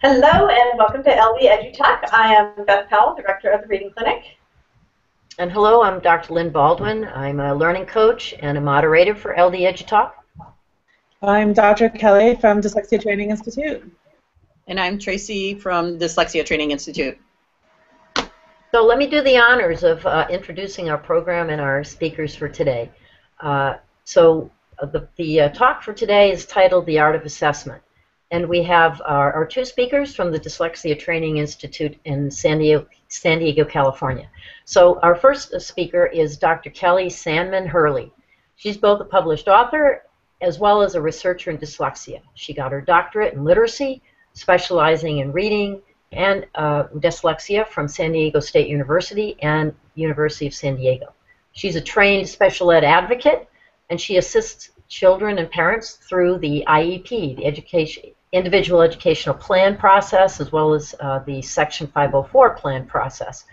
Hello and welcome to LdEduTalk. I am Beth Powell, Director of the Reading Clinic. And hello, I'm Dr. Lynn Baldwin. I'm a learning coach and a moderator for LdEduTalk. I'm Dr. Kelli from Dyslexia Training Institute. And I'm Tracy from Dyslexia Training Institute. So let me do the honors of introducing our program and our speakers for today. The talk for today is titled The Art of Assessment. And we have our two speakers from the Dyslexia Training Institute in San Diego, California. So our first speaker is Dr. Kelli Sandman-Hurley. She's both a published author as well as a researcher in dyslexia. She got her doctorate in literacy, specializing in reading and dyslexia from San Diego State University and University of San Diego. She's a trained special ed advocate, and she assists children and parents through the IEP, the Individual Educational Plan process, as well as the Section 504 plan process.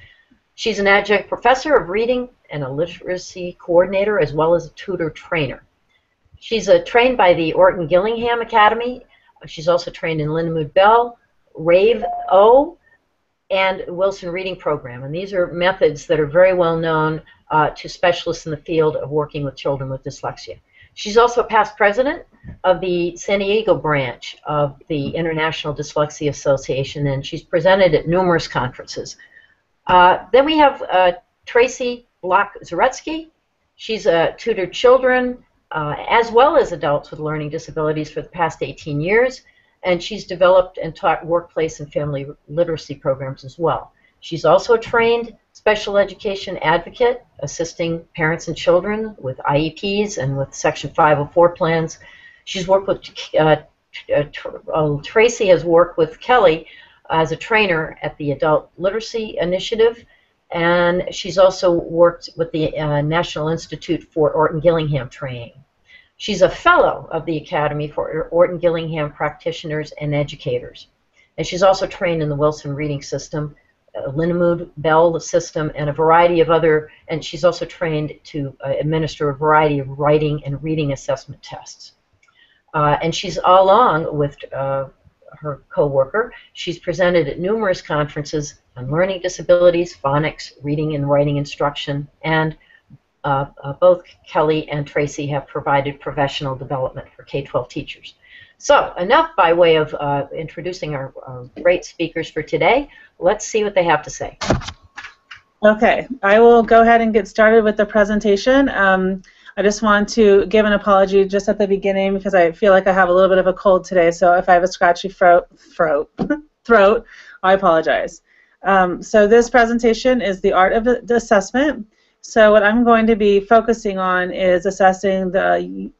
She's an adjunct professor of reading and a literacy coordinator, as well as a tutor trainer. She's trained by the Orton-Gillingham Academy. She's also trained in Lindamood-Bell, RAVE-O, and Wilson Reading Program. And these are methods that are very well known to specialists in the field of working with children with dyslexia. She's also a past president of the San Diego branch of the International Dyslexia Association, and she's presented at numerous conferences. Then we have Tracy Zaretsky. She's tutored children as well as adults with learning disabilities for the past 18 years, and she's developed and taught workplace and family literacy programs as well. She's also a trained special education advocate, assisting parents and children with IEPs and with Section 504 plans. She's worked with, Tracy has worked with Kelli as a trainer at the Adult Literacy Initiative, and she's also worked with the National Institute for Orton-Gillingham Training. She's a fellow of the Academy for Orton-Gillingham Practitioners and Educators. And she's also trained in the Wilson Reading System, Lindamood-Bell system, and a variety of other, and she's also trained to administer a variety of writing and reading assessment tests. And she's along with her co-worker. She's presented at numerous conferences on learning disabilities, phonics, reading and writing instruction, and both Kelli and Tracy have provided professional development for K-12 teachers. So enough by way of introducing our great speakers for today. Let's see what they have to say. Okay, I will go ahead and get started with the presentation. I just want to give an apology just at the beginning because I feel like I have a little bit of a cold today, so if I have a scratchy throat, I apologize. So this presentation is the art of the assessment. So what I'm going to be focusing on is assessing the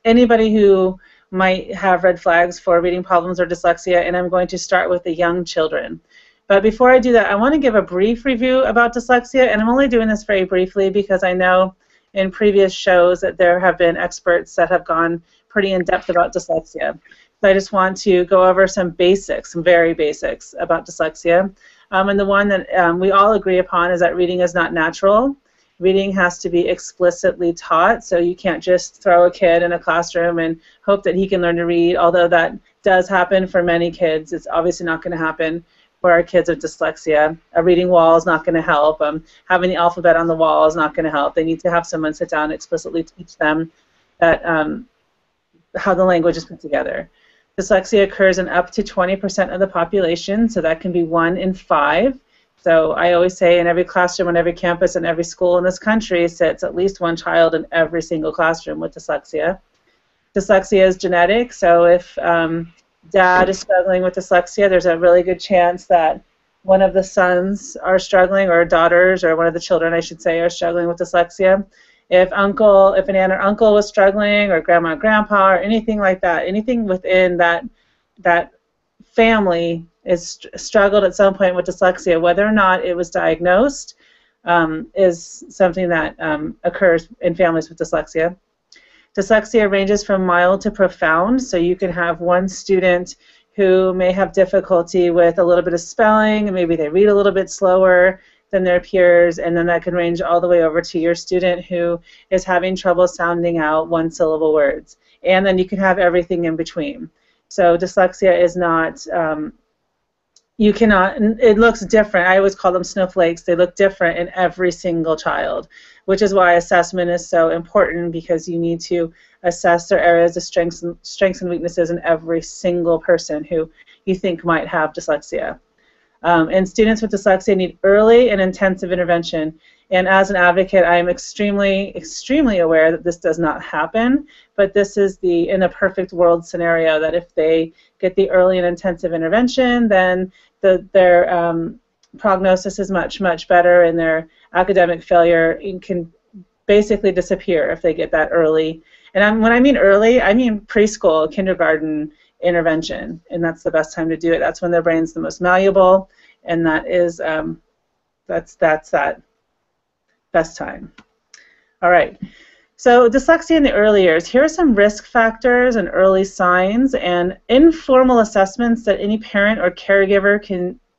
anybody who might have red flags for reading problems or dyslexia, and I'm going to start with the young children. But before I do that, I want to give a brief review about dyslexia, and I'm only doing this very briefly because I know in previous shows that there have been experts that have gone pretty in-depth about dyslexia. So I just want to go over some basics, some very basics about dyslexia. And the one that we all agree upon is that reading is not natural. Reading has to be explicitly taught, so you can't just throw a kid in a classroom and hope that he can learn to read, although that does happen for many kids. It's obviously not going to happen for our kids with dyslexia. A reading wall is not going to help. Having the alphabet on the wall is not going to help. They need to have someone sit down and explicitly teach them that how the language is put together. Dyslexia occurs in up to 20% of the population, so that can be 1 in 5. So I always say in every classroom, on every campus, and every school in this country sits at least one child in every single classroom with dyslexia. Dyslexia is genetic, so if dad is struggling with dyslexia, there's a really good chance that one of the sons are struggling, or daughters, or one of the children, I should say, are struggling with dyslexia. If an aunt or uncle was struggling, or grandma or grandpa, or anything like that, anything within that family is struggled at some point with dyslexia, whether or not it was diagnosed, is something that occurs in families with dyslexia. Dyslexia ranges from mild to profound, so you can have one student who may have difficulty with a little bit of spelling, and maybe they read a little bit slower than their peers, and then that can range all the way over to your student who is having trouble sounding out one-syllable words. And then you can have everything in between. So dyslexia is not you cannot, it looks different. I always call them snowflakes. They look different in every single child, which is why assessment is so important, because you need to assess their areas of strengths and weaknesses in every single person who you think might have dyslexia. And students with dyslexia need early and intensive intervention. And as an advocate, I am extremely, extremely aware that this does not happen, but this is in the perfect world scenario, that if they get the early and intensive intervention, then their prognosis is much, much better, and their academic failure can basically disappear if they get that early. And when I mean early, I mean preschool, kindergarten intervention, and that's the best time to do it. That's when their brain's the most malleable, and that is that's that best time. All right. So dyslexia in the early years. Here are some risk factors and early signs and informal assessments that any parent or caregiver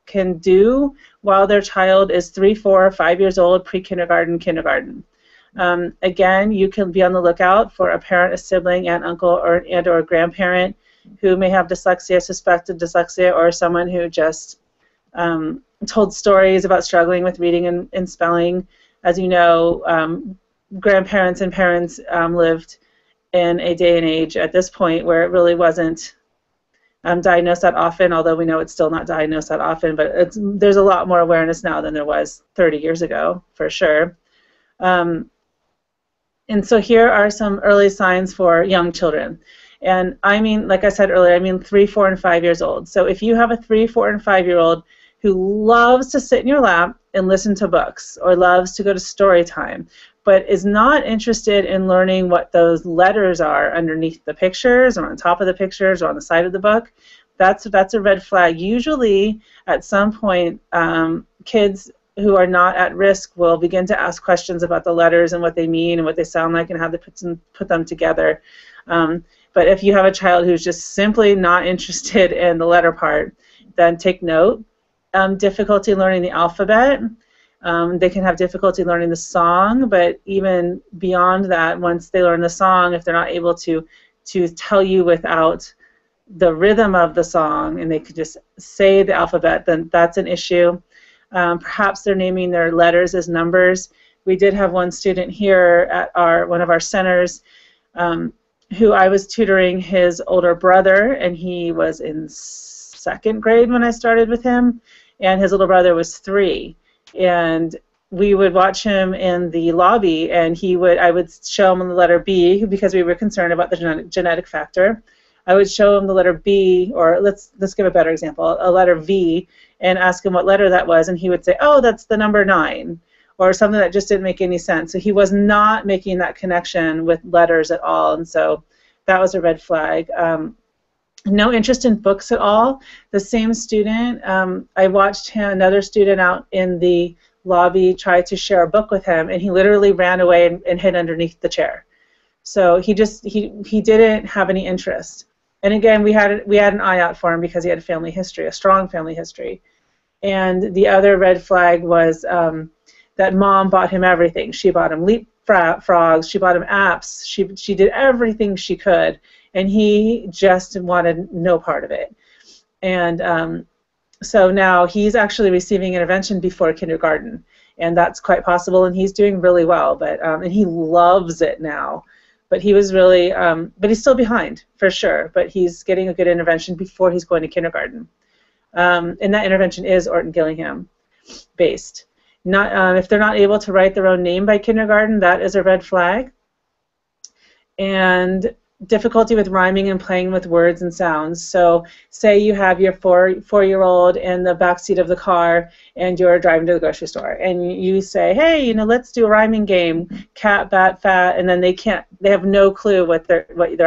can do while their child is 3, 4, or 5 years old, pre-kindergarten, kindergarten. Again, you can be on the lookout for a parent, a sibling, aunt, uncle, and or a grandparent who may have dyslexia, suspected dyslexia, or someone who just told stories about struggling with reading and spelling. As you know, grandparents and parents lived in a day and age at this point where it really wasn't diagnosed that often, although we know it's still not diagnosed that often, but there's a lot more awareness now than there was 30 years ago, for sure. And so here are some early signs for young children. And I mean, like I said earlier, I mean 3, 4, and 5 years old. So if you have a 3, 4, and 5-year-old who loves to sit in your lap and listen to books, or loves to go to story time, but is not interested in learning what those letters are underneath the pictures, or on top of the pictures, or on the side of the book, that's a red flag. Usually, at some point, kids who are not at risk will begin to ask questions about the letters and what they mean and what they sound like and how they put them together. But if you have a child who's just simply not interested in the letter part, then take note. Difficulty learning the alphabet. They can have difficulty learning the song, but even beyond that, once they learn the song, if they're not able to tell you without the rhythm of the song, and they could just say the alphabet, then that's an issue. Perhaps they're naming their letters as numbers. We did have one student here at one of our centers who I was tutoring his older brother, and he was in 2nd grade when I started with him, and his little brother was 3. And we would watch him in the lobby, and I would show him the letter B because we were concerned about the genetic factor. I would show him the letter B, or let's give a better example, a letter V, and ask him what letter that was, and he would say, oh, that's the number 9, or something that just didn't make any sense. So he was not making that connection with letters at all, and so that was a red flag. No interest in books at all. The same student, I watched another student out in the lobby try to share a book with him, and he literally ran away and hid underneath the chair. So he didn't have any interest. And again, we had an eye out for him because he had a family history, a strong family history. And the other red flag was that mom bought him everything. She bought him leapfrogs, she bought him apps, she did everything she could, and he just wanted no part of it. And so now he's actually receiving intervention before kindergarten, and that's quite possible, and he's doing really well, but and he loves it now. But he was really, but he's still behind, for sure, but he's getting a good intervention before he's going to kindergarten. And that intervention is Orton-Gillingham based. If they're not able to write their own name by kindergarten, that is a red flag. And difficulty with rhyming and playing with words and sounds. So say you have your four-year-old in the back seat of the car and you're driving to the grocery store and you say, hey, let's do a rhyming game, cat, bat, fat, and then they have no clue what you're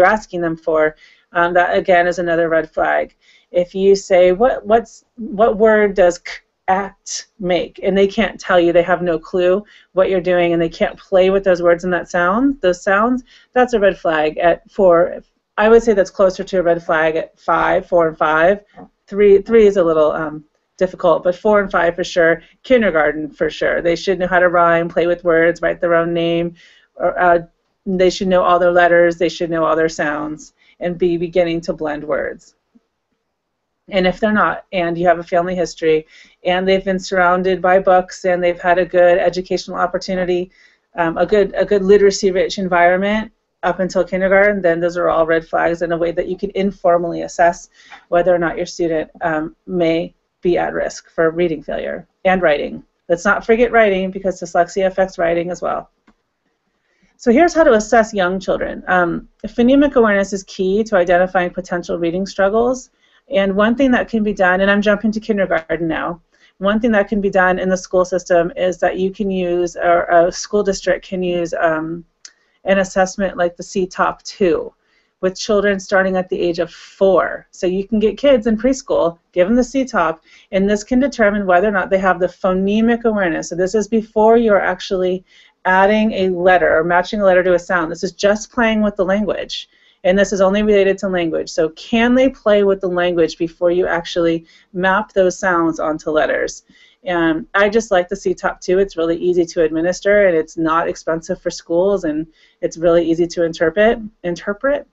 asking them for. That again is another red flag. If you say what word does act make, and they can't tell you, they have no clue what you're doing, and they can't play with those words and those sounds, that's a red flag at 4. I would say that's closer to a red flag at 4 and 5. 3 is a little difficult, but 4 and 5 for sure. Kindergarten for sure. They should know how to rhyme, play with words, write their own name, or they should know all their letters, they should know all their sounds, and be beginning to blend words. And if they're not, and you have a family history, and they've been surrounded by books, and they've had a good educational opportunity, a good literacy-rich environment up until kindergarten, then those are all red flags in a way that you can informally assess whether or not your student may be at risk for reading failure and writing. Let's not forget writing, because dyslexia affects writing as well. So here's how to assess young children. Phonemic awareness is key to identifying potential reading struggles. And one thing that can be done, and I'm jumping to kindergarten now, one thing that can be done in the school system is that you can use, or a school district can use an assessment like the CTOP 2 with children starting at the age of 4. So you can get kids in preschool, give them the CTOP, and this can determine whether or not they have the phonemic awareness. So this is before you're actually adding a letter or matching a letter to a sound. This is just playing with the language. And this is only related to language. So can they play with the language before you actually map those sounds onto letters? And I just like the CTOP 2. It's really easy to administer, and it's not expensive for schools, and it's really easy to interpret.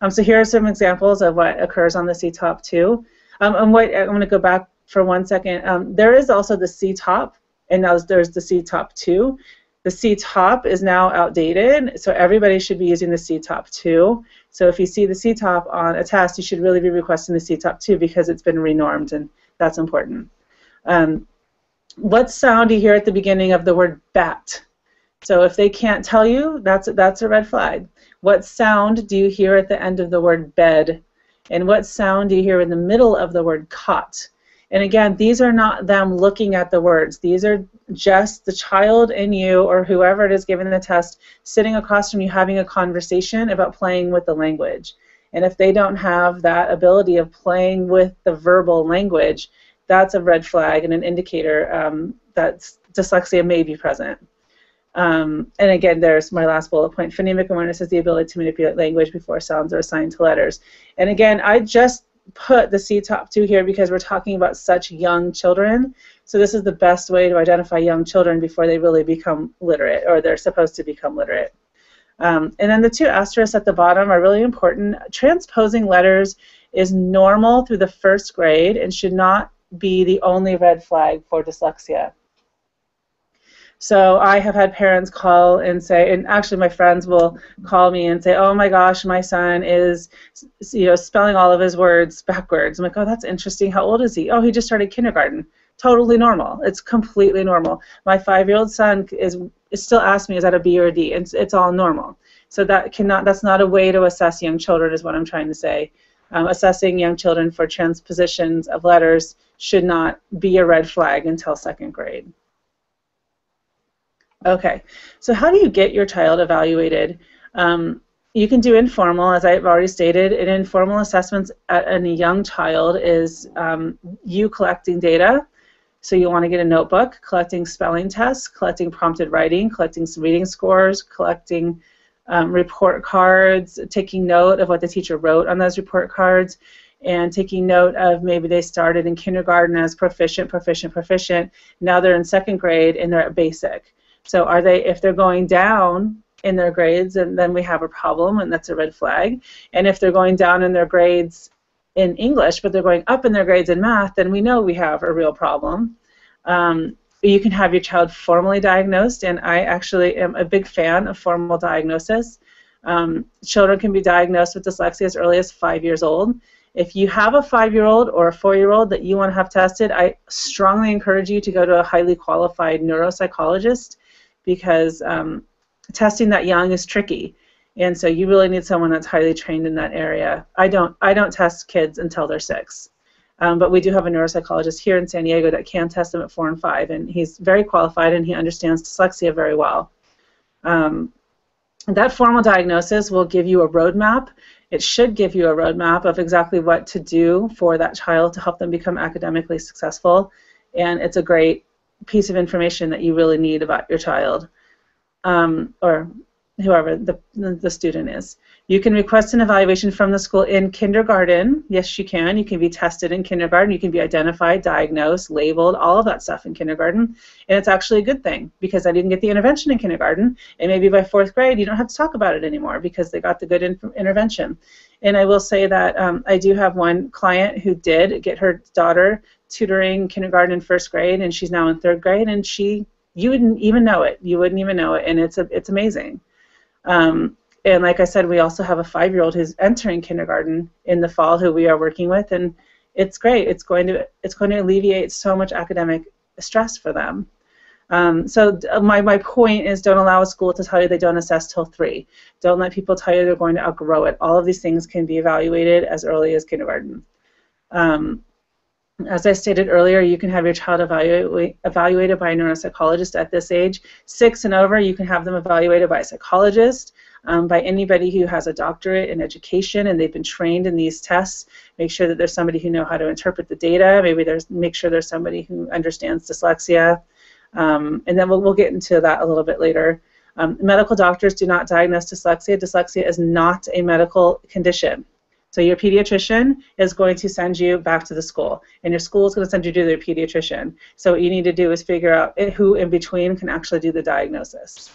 So here are some examples of what occurs on the CTOP 2. I'm going to go back for 1 second. There is also the CTOP, and now there's the CTOP 2. The CTOP is now outdated, so everybody should be using the CTOP 2. So if you see the CTOP on a test, you should really be requesting the CTOP 2 because it's been renormed, and that's important. What sound do you hear at the beginning of the word bat? So if they can't tell you, that's a red flag. What sound do you hear at the end of the word bed? And what sound do you hear in the middle of the word cot? And again, these are not them looking at the words. These are just the child and you, or whoever it is giving the test, sitting across from you having a conversation about playing with the language. And if they don't have that ability of playing with the verbal language, that's a red flag and an indicator that dyslexia may be present. And again, there's my last bullet point. Phonemic awareness is the ability to manipulate language before sounds are assigned to letters. And again, I just put the CTOP 2 here because we're talking about such young children. So this is the best way to identify young children before they really become literate, or they're supposed to become literate. And then the 2 asterisks at the bottom are really important. Transposing letters is normal through the 1st grade and should not be the only red flag for dyslexia. So I have had parents call and say, and actually my friends will call me and say, oh my gosh, my son is, spelling all of his words backwards. I'm like, oh, that's interesting. How old is he? Oh, he just started kindergarten. Totally normal. It's completely normal. My 5-year-old son is still asking me, is that a B or a D? It's all normal. So that's not a way to assess young children, is what I'm trying to say. Assessing young children for transpositions of letters should not be a red flag until 2nd grade. Okay, so how do you get your child evaluated? You can do informal, as I've already stated. In informal assessments in a young child is you collecting data. So you want to get a notebook, collecting spelling tests, collecting prompted writing, collecting some reading scores, collecting report cards, taking note of what the teacher wrote on those report cards, and taking note of maybe they started in kindergarten as proficient. Now they're in 2nd grade and they're at basic. So if they're going down in their grades, and then we have a problem, and that's a red flag. And if they're going down in their grades in English, but they're going up in their grades in math, then we know we have a real problem. You can have your child formally diagnosed, and I actually am a big fan of formal diagnosis. Children can be diagnosed with dyslexia as early as 5 years old. If you have a 5-year-old or a 4-year-old that you want to have tested, I strongly encourage you to go to a highly qualified neuropsychologist, because testing that young is tricky, and so you really need someone that's highly trained in that area. I don't test kids until they're 6, but we do have a neuropsychologist here in San Diego that can test them at 4 and 5, and he's very qualified and he understands dyslexia very well. That formal diagnosis will give you a roadmap. It should give you a roadmap of exactly what to do for that child to help them become academically successful, and it's a great piece of information that you really need about your child. Or whoever the student is. You can request an evaluation from the school in kindergarten. Yes, you can. You can be tested in kindergarten. You can be identified, diagnosed, labeled, all of that stuff in kindergarten. And it's actually a good thing because I didn't get the intervention in kindergarten, and maybe by 4th grade you don't have to talk about it anymore because they got the good intervention. And I will say that I do have one client who did get her daughter tutoring kindergarten and 1st grade, and she's now in 3rd grade, and you wouldn't even know it. You wouldn't even know it, and it's amazing. And like I said, we also have a 5-year-old who's entering kindergarten in the fall who we are working with, and it's great. It's going to alleviate so much academic stress for them. So my point is, don't allow a school to tell you they don't assess till 3. Don't let people tell you they're going to outgrow it. All of these things can be evaluated as early as kindergarten. As I stated earlier, you can have your child evaluated by a neuropsychologist at this age. 6 and over, you can have them evaluated by a psychologist, by anybody who has a doctorate in education and they've been trained in these tests. Make sure that there's somebody who knows how to interpret the data. Make sure there's somebody who understands dyslexia. And then we'll get into that a little bit later. Medical doctors do not diagnose dyslexia. Dyslexia is not a medical condition. So your pediatrician is going to send you back to the school, and your school is going to send you to their pediatrician. So what you need to do is figure out who in between can actually do the diagnosis.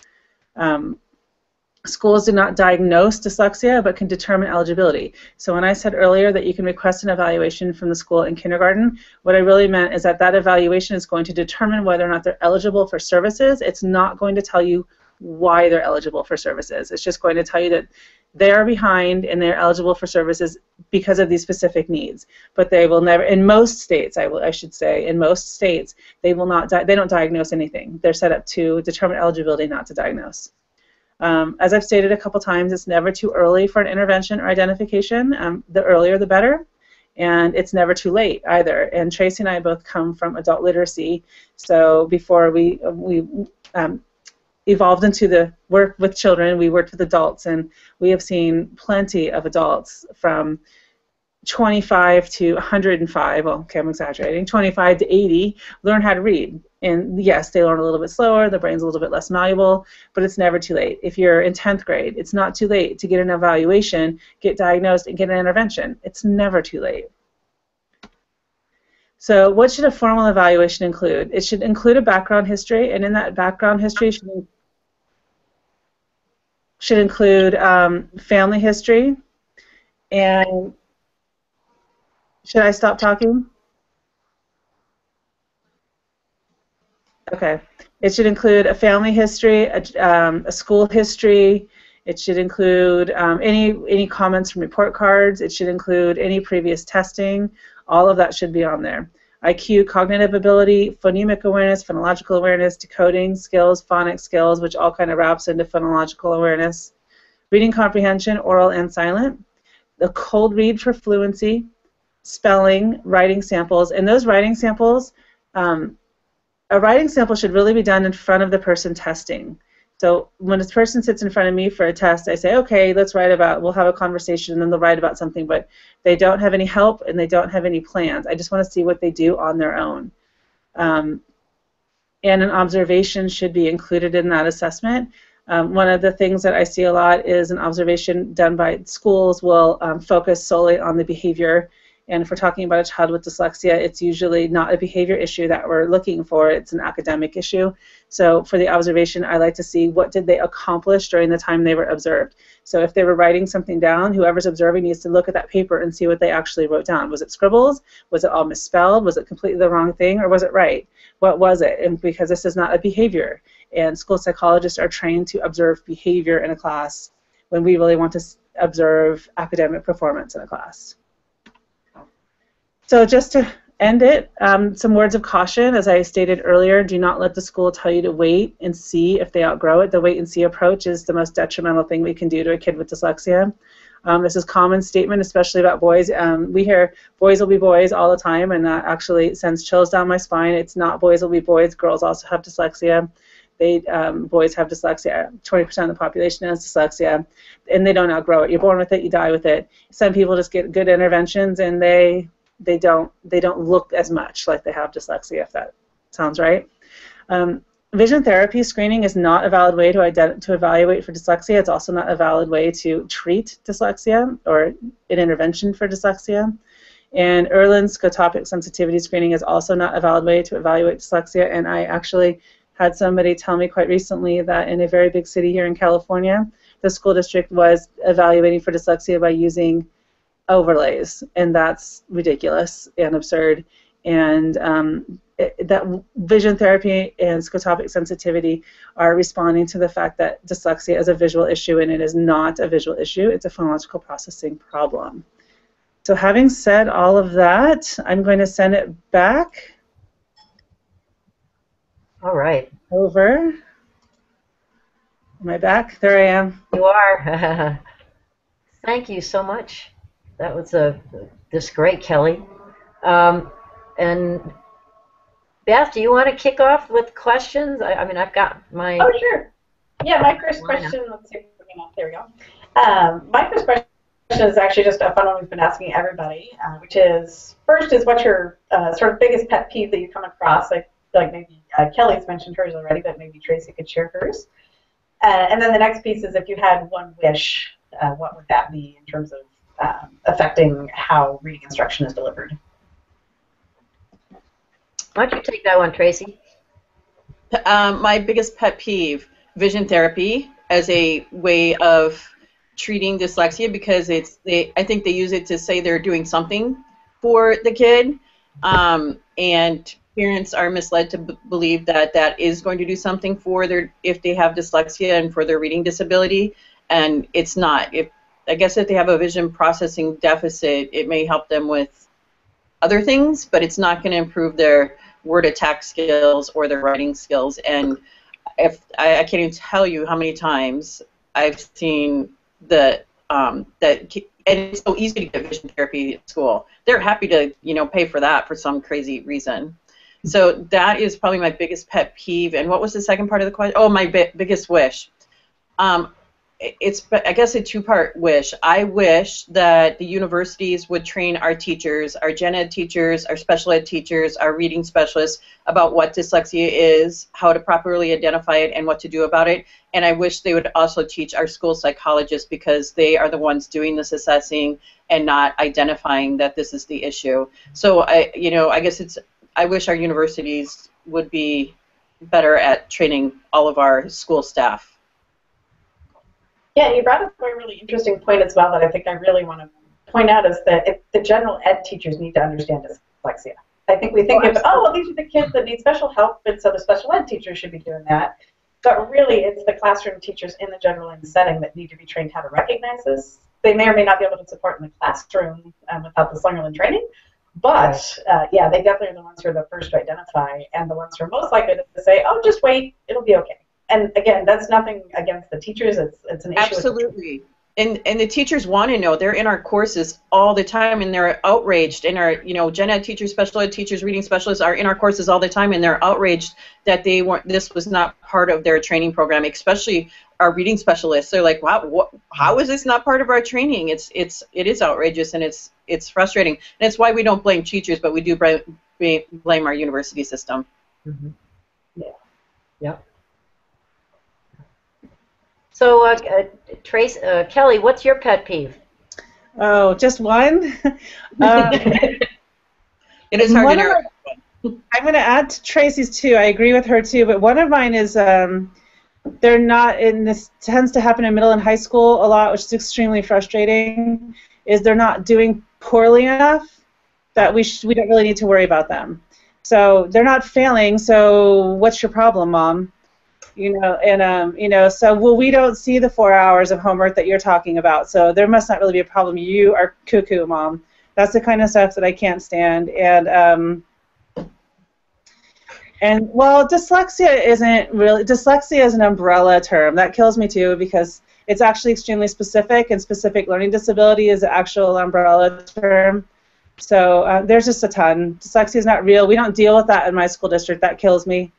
Schools do not diagnose dyslexia, but can determine eligibility. So when I said earlier that you can request an evaluation from the school in kindergarten, what I really meant is that that evaluation is going to determine whether or not they're eligible for services. It's not going to tell you why they're eligible for services. It's just going to tell you that they are behind and they're eligible for services because of these specific needs. But they will never, in most states, I should say, in most states, they will not, they don't diagnose anything. They're set up to determine eligibility, not to diagnose. As I've stated a couple times, it's never too early for an intervention or identification. The earlier the better, and it's never too late either. And Tracy and I both come from adult literacy, so before we evolved into the work with children, we worked with adults, and we have seen plenty of adults from 25 to 105, well, okay, I'm exaggerating, 25 to 80 learn how to read. And yes, they learn a little bit slower, the brain's a little bit less malleable, but it's never too late. If you're in 10th grade, it's not too late to get an evaluation, get diagnosed, and get an intervention. It's never too late. So what should a formal evaluation include? It should include a background history, and in that background history should include family history. And should I stop talking? Okay. It should include a family history, a school history. It should include any comments from report cards. It should include any previous testing. All of that should be on there. IQ, cognitive ability, phonemic awareness, phonological awareness, decoding skills, phonics skills, which all kind of wraps into phonological awareness. Reading comprehension, oral and silent. The cold read for fluency. Spelling, writing samples. And those writing samples, a writing sample should really be done in front of the person testing. So when this person sits in front of me for a test, I say, okay, let's write about, we'll have a conversation, and then they'll write about something, but they don't have any help and they don't have any plans. I just want to see what they do on their own. And an observation should be included in that assessment. One of the things that I see a lot is an observation done by schools will focus solely on the behavior. And if we're talking about a child with dyslexia, it's usually not a behavior issue that we're looking for, it's an academic issue. So for the observation, I like to see what did they accomplish during the time they were observed. So if they were writing something down, whoever's observing needs to look at that paper and see what they actually wrote down. Was it scribbles? Was it all misspelled? Was it completely the wrong thing? Or was it right? What was it? And because this is not a behavior, and school psychologists are trained to observe behavior in a class when we really want to observe academic performance in a class. So just to end it, some words of caution. As I stated earlier, do not let the school tell you to wait and see if they outgrow it. The wait and see approach is the most detrimental thing we can do to a kid with dyslexia. This is a common statement, especially about boys. We hear boys will be boys all the time, and that actually sends chills down my spine. It's not boys will be boys. Girls also have dyslexia. Boys have dyslexia. 20% of the population has dyslexia, and they don't outgrow it. You're born with it. You die with it. Some people just get good interventions, and they don't look as much like they have dyslexia, if that sounds right. vision therapy screening is not a valid way to evaluate for dyslexia. It's also not a valid way to treat dyslexia or an intervention for dyslexia. And Erlin's scotopic sensitivity screening is also not a valid way to evaluate dyslexia. And I actually had somebody tell me quite recently that in a very big city here in California, the school district was evaluating for dyslexia by using overlays, and that's ridiculous and absurd. And that vision therapy and scotopic sensitivity are responding to the fact that dyslexia is a visual issue, and it is not a visual issue. It's a phonological processing problem. So having said all of that, I'm going to send it back. All right. Over. Am I back? There I am. You are. Thank you so much. That was just great, Kelli. And Beth, do you want to kick off with questions? I mean, I've got my... Oh, sure. Yeah, my first question, let's see if we can, there we go. My first question is actually just a fun one we've been asking everybody, which is, first is what's your sort of biggest pet peeve that you come across? Like maybe Kelli's mentioned hers already, but maybe Tracy could share hers. And then the next piece is if you had one wish, what would that be in terms of affecting how reading instruction is delivered? Why don't you take that one, Tracy? My biggest pet peeve, vision therapy as a way of treating dyslexia, because I think they use it to say they're doing something for the kid, and parents are misled to believe that that is going to do something for if they have dyslexia and for their reading disability, and it's not. I guess if they have a vision processing deficit, it may help them with other things, but it's not going to improve their word attack skills or their writing skills. And I can't even tell you how many times I've seen and it's so easy to get vision therapy at school. They're happy to, pay for that for some crazy reason. So that is probably my biggest pet peeve. And what was the second part of the question? Oh, my biggest wish. It's, I guess, a two-part wish. I wish that the universities would train our teachers, our gen ed teachers, our special ed teachers, our reading specialists about what dyslexia is, how to properly identify it, and what to do about it. And I wish they would also teach our school psychologists, because they are the ones doing this assessing and not identifying that this is the issue. So I guess I wish our universities would be better at training all of our school staff. Yeah, and you brought up a really interesting point as well that I think I really want to point out, is that the general ed teachers need to understand dyslexia. I think we think well, these are the kids that need special help, and so the special ed teachers should be doing that. But really, it's the classroom teachers in the general ed setting that need to be trained how to recognize this. They may or may not be able to support in the classroom without the Slingerland training, but yeah, they definitely are the ones who are the first to identify, and the ones who are most likely to say, oh, just wait, it'll be okay. And again, that's nothing against the teachers. It's an issue. Absolutely. And the teachers want to know. They're in our courses all the time, and they're outraged. And our gen ed teachers, special ed teachers, reading specialists are in our courses all the time, and they're outraged that this was not part of their training program. Especially our reading specialists. They're like, wow, how is this not part of our training? It is outrageous, and it's frustrating. And it's why we don't blame teachers, but we do blame our university system. Mm-hmm. Yeah. Yep. So, Kelli, what's your pet peeve? Oh, just one? It is hard to narrow. I'm going to add to Tracy's too. I agree with her too, but one of mine is they're not in this, tends to happen in middle and high school a lot, which is extremely frustrating, is they're not doing poorly enough that we don't really need to worry about them. So they're not failing, so what's your problem, Mom? So, well, we don't see the 4 hours of homework that you're talking about, so there must not really be a problem. You are cuckoo, Mom. That's the kind of stuff that I can't stand. And well, dyslexia isn't really, dyslexia is an umbrella term. That kills me too, because it's actually extremely specific, and specific learning disability is an actual umbrella term. So there's just a ton. Dyslexia is not real. We don't deal with that in my school district. That kills me.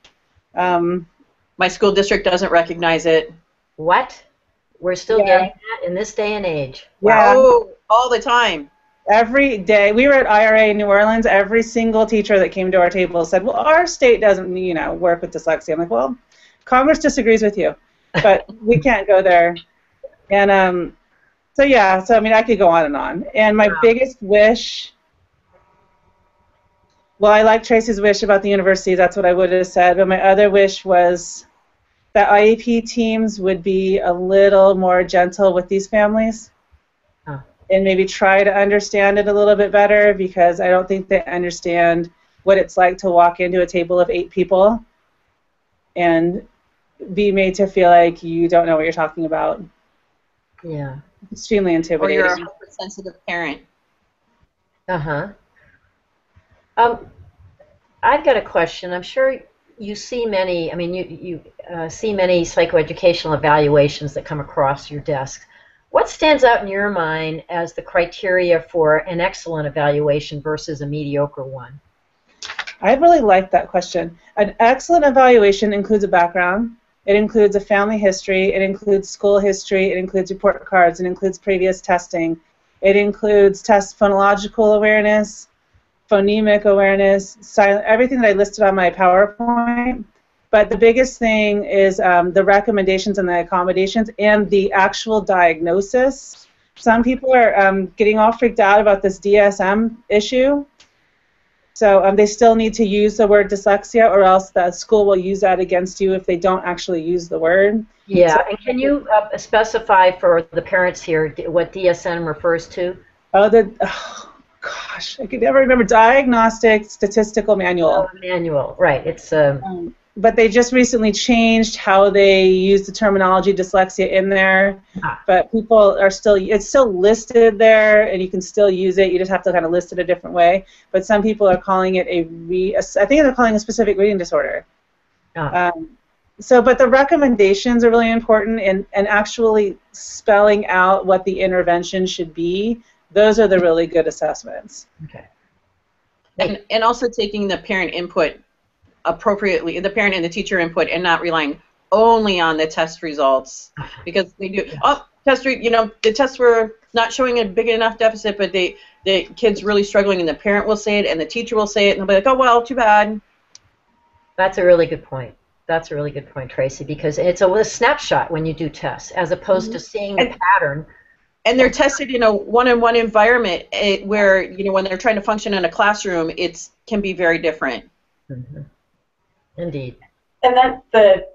My school district doesn't recognize it. What? We're still getting that in this day and age. Yeah. Wow. All the time. Every day. We were at IRA in New Orleans. Every single teacher that came to our table said, well, our state doesn't, work with dyslexia. I'm like, well, Congress disagrees with you, but we can't go there. And so yeah, so I mean, I could go on and on. And my biggest wish, well, I like Tracy's wish about the university. That's what I would have said. But my other wish was that IEP teams would be a little more gentle with these families and maybe try to understand it a little bit better, because I don't think they understand what it's like to walk into a table of 8 people and be made to feel like you don't know what you're talking about. Yeah. Extremely intimidating. Or you're a hypersensitive parent. Uh-huh. I've got a question. I'm sure you see many, I mean, you see many psychoeducational evaluations that come across your desk. What stands out in your mind as the criteria for an excellent evaluation versus a mediocre one? I really like that question. An excellent evaluation includes a background. It includes a family history. It includes school history. It includes report cards. It includes previous testing. It includes test phonological awareness, phonemic awareness, silent, everything that I listed on my PowerPoint. But the biggest thing is the recommendations and the accommodations and the actual diagnosis. Some people are getting all freaked out about this DSM issue. So they still need to use the word dyslexia, or else the school will use that against you if they don't actually use the word. Yeah, So, and can you specify for the parents here what DSM refers to? Oh, gosh, I could never remember. Diagnostic Statistical Manual. Manual, right. It's but they just recently changed how they use the terminology dyslexia in there. But people are still, it's still listed there, and you can still use it. You just have to kind of list it a different way. But some people are calling it I think they're calling it a specific reading disorder. So, but the recommendations are really important, and actually spelling out what the intervention should be. Those are the really good assessments. Okay. And also taking the parent input appropriately, the parent and the teacher input, and not relying only on the test results, because they do. The tests were not showing a big enough deficit, but the kid's really struggling, and the parent will say it, and the teacher will say it, and they'll be like, oh well, too bad. That's a really good point. That's a really good point, Tracy, because it's a snapshot when you do tests, as opposed to seeing the pattern. And they're tested in a one-on-one environment where, when they're trying to function in a classroom, it can be very different. Mm-hmm. Indeed. And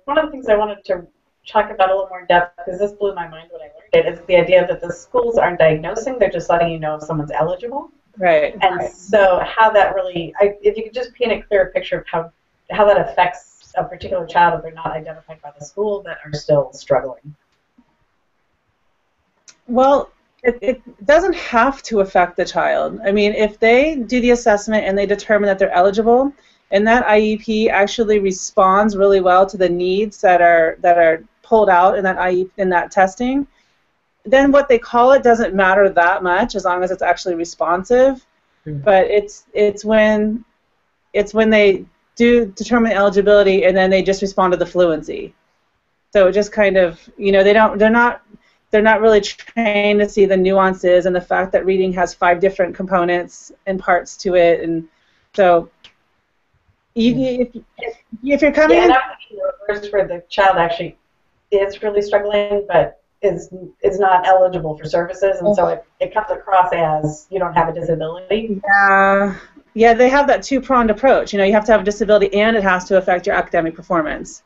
one of the things I wanted to talk about a little more in depth, because this blew my mind when I learned it, is the idea that the schools aren't diagnosing, they're just letting you know if someone's eligible. Right. And so how that really, if you could just paint a clearer picture of how that affects a particular child if they're not identified by the school that are still struggling. Well, it doesn't have to affect the child. I mean, if they do the assessment and they determine that they're eligible, and that IEP actually responds really well to the needs that are pulled out in that testing, then what they call it doesn't matter that much, as long as it's actually responsive. Mm-hmm. But it's when they do determine eligibility and then they just respond to the fluency. So it just kind of, they're not really trained to see the nuances and the fact that reading has 5 different components and parts to it, and so. If you're coming in, where the child actually is really struggling, but is not eligible for services, and so it comes across as you don't have a disability. Yeah, they have that 2-pronged approach. You have to have a disability, and it has to affect your academic performance.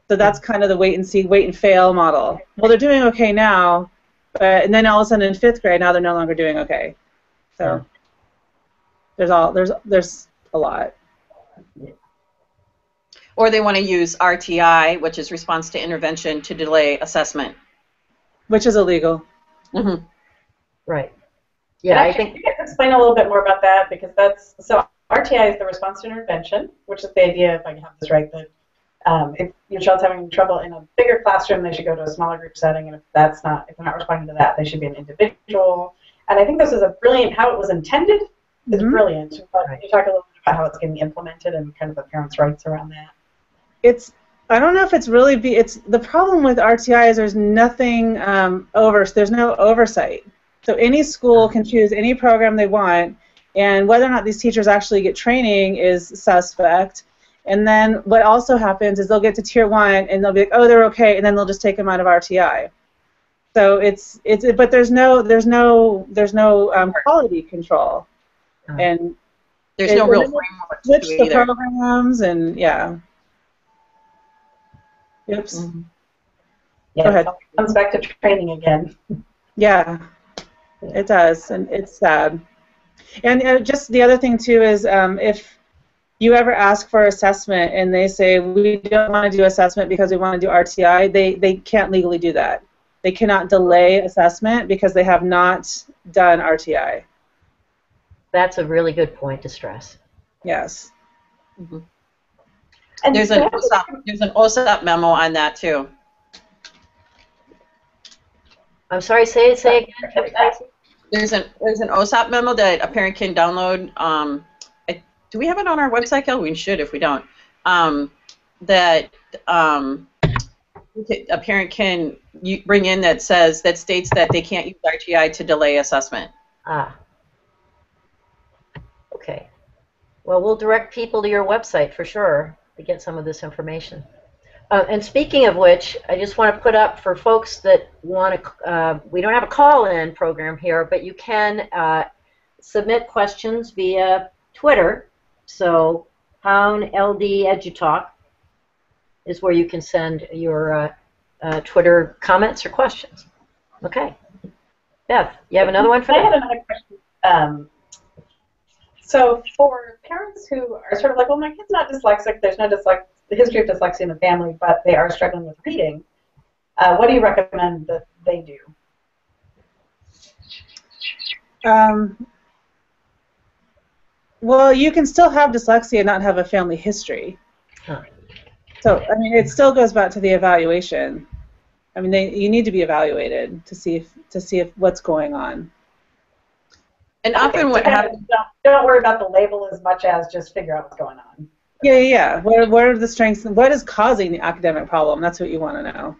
So that's kind of the wait and see, wait and fail model. Well, they're doing okay now, and then all of a sudden in 5th grade, now they're no longer doing okay. So there's a lot. Or they want to use RTI, which is response to intervention, to delay assessment. Which is illegal. Mm-hmm. Right. Yeah, I think. You can explain a little bit more about that, because so RTI is the response to intervention, which is the idea, if I have this right, that if your child's having trouble in a bigger classroom, they should go to a smaller group setting, and if they're not responding to that, they should be an individual. And I think this is how it was intended is brilliant. But can you talk a little bit about how it's getting implemented and kind of the parents' rights around that? I don't know if it's really the problem with RTI is there's nothing there's no oversight. So any school can choose any program they want, and whether or not these teachers actually get training is suspect. And then what also happens is they'll get to tier 1 and they'll be like, oh, they're okay, and then they'll just take them out of RTI. So but there's no quality control, and there's no real framework to switch it the either. programs, and yeah. Oops. Mm-hmm. Yeah, Go ahead. it comes back to training again. Yeah, it does, and it's sad. And just the other thing too is if you ever ask for assessment and they say we don't want to do assessment because we want to do RTI, they can't legally do that. They cannot delay assessment because they have not done RTI. That's a really good point to stress. Yes. Mm-hmm. And There's an OSAP memo on that too. I'm sorry, say it again. There's an OSAP memo that a parent can download. Do we have it on our website, Kelli? We should if we don't. That a parent can bring in that states that they can't use RTI to delay assessment. Ah. Okay. Well, we'll direct people to your website for sure to get some of this information. And speaking of which, I just want to put up for folks that want to, we don't have a call-in program here, but you can submit questions via Twitter. So #LdEduTalk is where you can send your Twitter comments or questions. Okay. Beth, you have another one for I that? had another question. So for parents who are sort of like, well, my kid's not dyslexic, there's no history of dyslexia in the family, but they are struggling with reading, what do you recommend that they do? Well, you can still have dyslexia and not have a family history. Huh. So, I mean, it still goes back to the evaluation. I mean, you need to be evaluated to see if what's going on. And often what happens... Don't worry about the label as much as just figure out what's going on. Yeah. What are the strengths? What is causing the academic problem? That's what you want to know.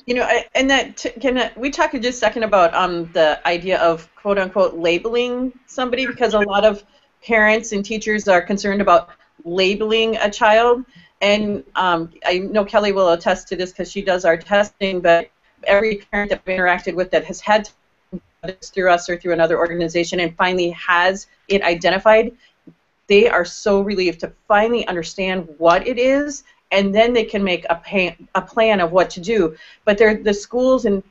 You know, and we talk just a second about the idea of quote unquote labeling somebody, because a lot of parents and teachers are concerned about labeling a child. And I know Kelli will attest to this because she does our testing, but every parent that we've interacted with that has had this through us or through another organization and finally has it identified, they are so relieved to finally understand what it is, and then they can make a plan of what to do. But the schools and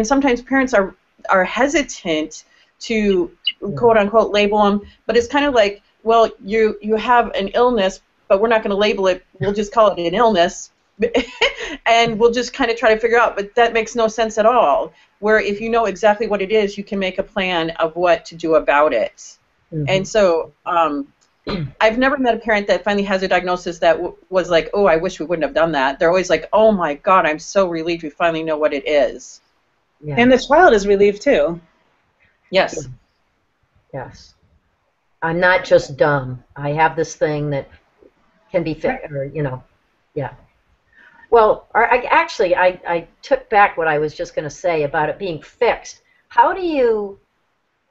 sometimes parents are hesitant to quote unquote label them, but it's kind of like, well, you have an illness, but we're not going to label it. We'll just call it an illness, and we'll just kind of try to figure out. But that makes no sense at all. Where if you know exactly what it is, you can make a plan of what to do about it. Mm-hmm. And so I've never met a parent that finally has a diagnosis that was like, oh, I wish we wouldn't have done that. They're always like, oh my God, I'm so relieved we finally know what it is. Yeah. And the child is relieved too. Yes. Yes. I'm not just dumb. I have this thing that can be fixed, or, you know, yeah. Well, I took back what I was just going to say about it being fixed. How do you,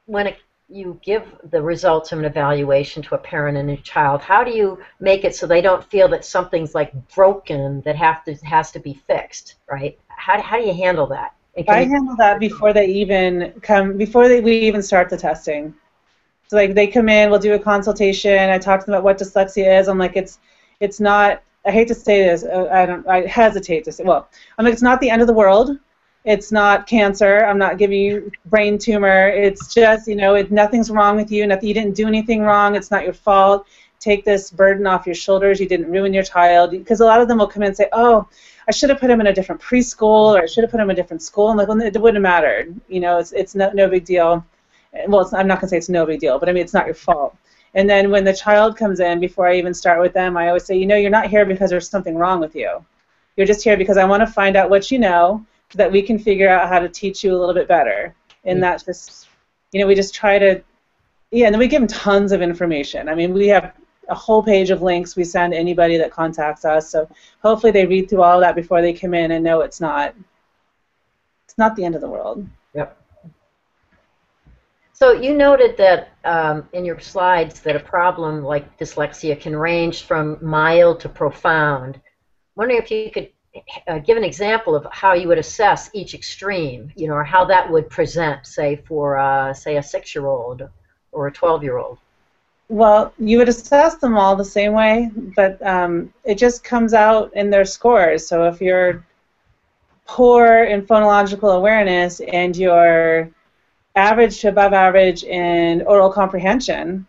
when you give the results of an evaluation to a parent and a child, how do you make it so they don't feel that something's like broken that has to be fixed, right? How do you handle that? I handle that before they even we even start the testing. So like they come in, we'll do a consultation. I talk to them about what dyslexia is. I'm like, it's not. I hate to say this. I hesitate to say. Well, I'm like, it's not the end of the world. It's not cancer. I'm not giving you brain tumor. It's just, you know, nothing's wrong with you. You didn't do anything wrong. It's not your fault. Take this burden off your shoulders. You didn't ruin your child. Because a lot of them will come in and say, oh, I should have put him in a different preschool, or I should have put him in a different school. I'm like, well, it wouldn't have mattered. You know, it's no big deal. Well, I'm not going to say it's no big deal, but I mean, it's not your fault. And then when the child comes in, before I even start with them, I always say, you know, you're not here because there's something wrong with you. You're just here because I want to find out what you know so that we can figure out how to teach you a little bit better. And that's just, you know, we just try to, yeah, and then we give them tons of information. I mean, we have a whole page of links we send anybody that contacts us. So hopefully they read through all of that before they come in and know it's not the end of the world. Yep. So you noted that in your slides that a problem like dyslexia can range from mild to profound. Wondering if you could give an example of how you would assess each extreme, you know, or how that would present, say, for, say, a 6-year-old or a 12-year-old. Well, you would assess them all the same way, but it just comes out in their scores. So if you're poor in phonological awareness and you're average to above average in oral comprehension,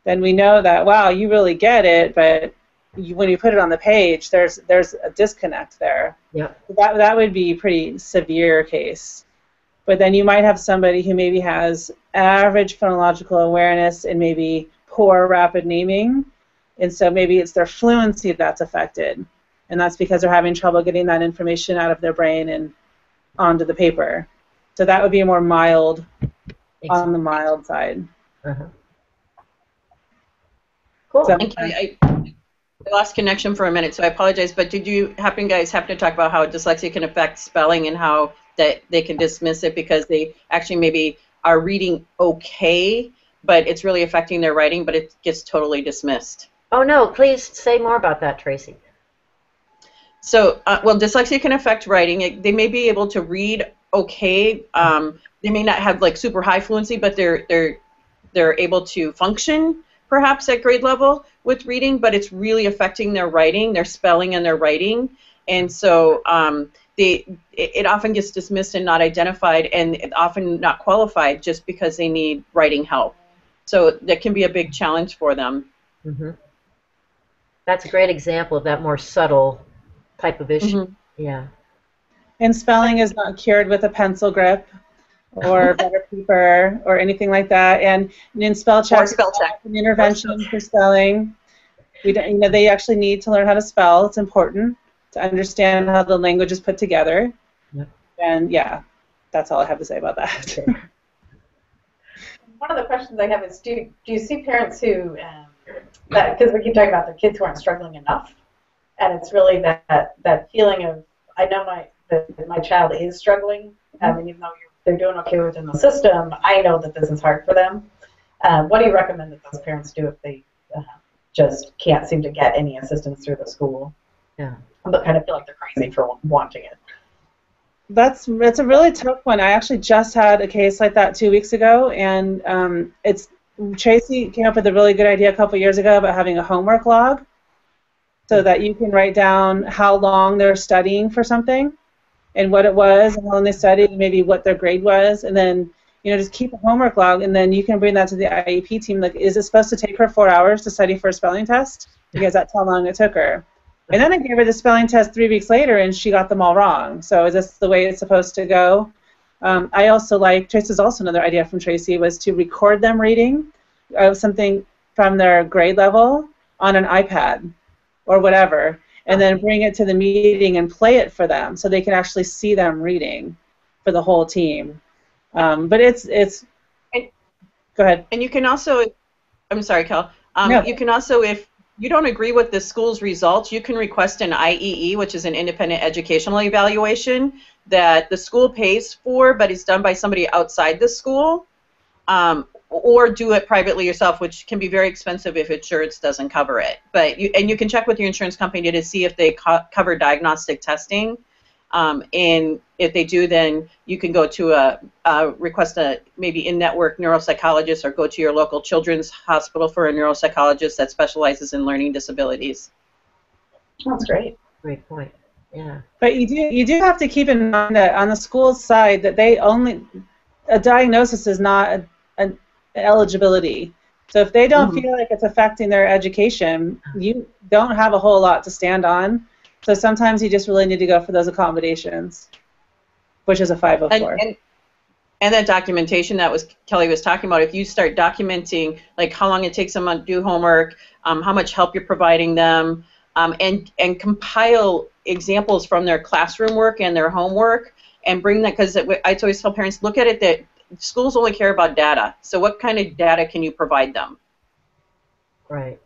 then we know that, wow, you really get it, but when you put it on the page, there's a disconnect there. Yeah. That would be a pretty severe case. But then you might have somebody who maybe has average phonological awareness and maybe poor rapid naming, and so maybe it's their fluency that's affected, and that's because they're having trouble getting that information out of their brain and onto the paper. So that would be a more mild, on the mild side. Uh-huh. Cool. So, And Kelli, I lost connection for a minute, so I apologize, but did you guys happen to talk about how dyslexia can affect spelling and how that they can dismiss it because they actually maybe are reading okay, but it's really affecting their writing, but it gets totally dismissed? Oh, no, please say more about that, Tracy. So, well, dyslexia can affect writing. They may be able to read okay. They may not have like super high fluency, but they're able to function perhaps at grade level with reading, but it's really affecting their writing, their spelling and their writing. And so it often gets dismissed and not identified, and often not qualified just because they need writing help. So that can be a big challenge for them. Mm-hmm. That's a great example of that more subtle type of issue. Mm-hmm. Yeah. And spelling is not cured with a pencil grip or better paper or anything like that. And in spell check, an intervention for spelling. We don't, you know, they actually need to learn how to spell. It's important to understand how the language is put together. Yep. And yeah, that's all I have to say about that. One of the questions I have is, do you see parents who, because we keep talking about the kids who aren't struggling enough, and it's really that feeling of, I know my child is struggling, and even though they're doing okay within the system, I know that this is hard for them. What do you recommend that those parents do if they just can't seem to get any assistance through the school, but kind of feel like they're crazy for wanting it? It's a really tough one. I actually just had a case like that 2 weeks ago, and Tracy came up with a really good idea a couple years ago about having a homework log, so that you can write down how long they're studying for something, and what it was, and how long they studied, and maybe what their grade was, and then just keep a homework log, and then you can bring that to the IEP team. Like, is it supposed to take her 4 hours to study for a spelling test? Because that's how long it took her. And then I gave her the spelling test 3 weeks later, and she got them all wrong. So is this the way it's supposed to go? I also Tracy's also another idea from Tracy was to record them reading something from their grade level on an iPad or whatever, and then bring it to the meeting and play it for them so they can actually see them reading for the whole team. But it's go ahead. And you can also, I'm sorry, Kel. No. You can also, if you don't agree with the school's results, you can request an IEE, which is an independent educational evaluation that the school pays for, but it's done by somebody outside the school, or do it privately yourself, which can be very expensive if insurance doesn't cover it. But you can check with your insurance company to see if they cover diagnostic testing. And if they do, then you can go to request a maybe in-network neuropsychologist, or go to your local children's hospital for a neuropsychologist that specializes in learning disabilities. That's great. Great point. Yeah. But you do have to keep in mind that on the school side that a diagnosis is not an eligibility. So if they don't feel like it's affecting their education, you don't have a whole lot to stand on. So sometimes you just really need to go for those accommodations, which is a 504. And that documentation that Kelli was talking about, if you start documenting like how long it takes them to do homework, how much help you're providing them, and compile examples from their classroom work and their homework, and bring that, because I always tell parents, look at it that schools only care about data. So what kind of data can you provide them? Right.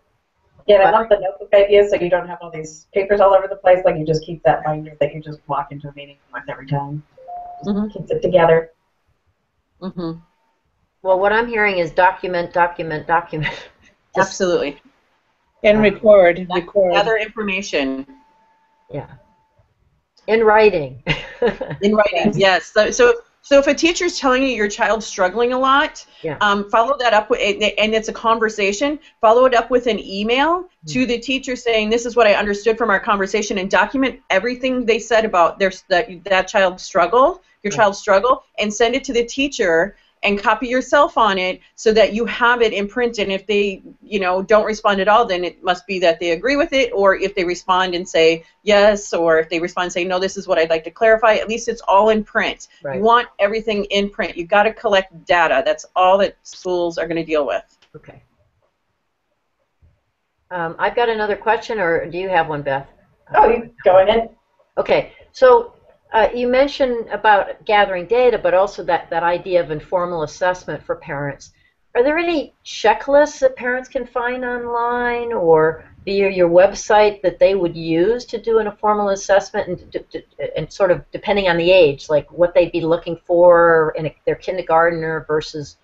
Yeah, I love the notebook idea, so you don't have all these papers all over the place. Like, you just keep that binder that you just walk into a meeting with every time. Keeps it together. Well, what I'm hearing is document, document, document. Just, Absolutely. And record. Gather information. yeah. In writing. In writing, yes. So if a teacher's telling you your child's struggling a lot, Yeah. Follow that up with, and it's a conversation, follow it up with an email to the teacher saying, this is what I understood from our conversation, and document everything they said about that child's struggle, your child's struggle, and send it to the teacher and copy yourself on it so that you have it in print. And if they, don't respond at all, then it must be that they agree with it, or if they respond and say yes, or if they respond and say, no, this is what I'd like to clarify, at least it's all in print. Right. You want everything in print. You've got to collect data. That's all that schools are going to deal with. Okay. I've got another question, or do you have one, Beth? Oh, you go ahead. Okay. So you mentioned about gathering data, but also that idea of informal assessment for parents. Are there any checklists that parents can find online or via your website that they would use to do an informal assessment, and sort of depending on the age, like what they'd be looking for in their kindergartner versus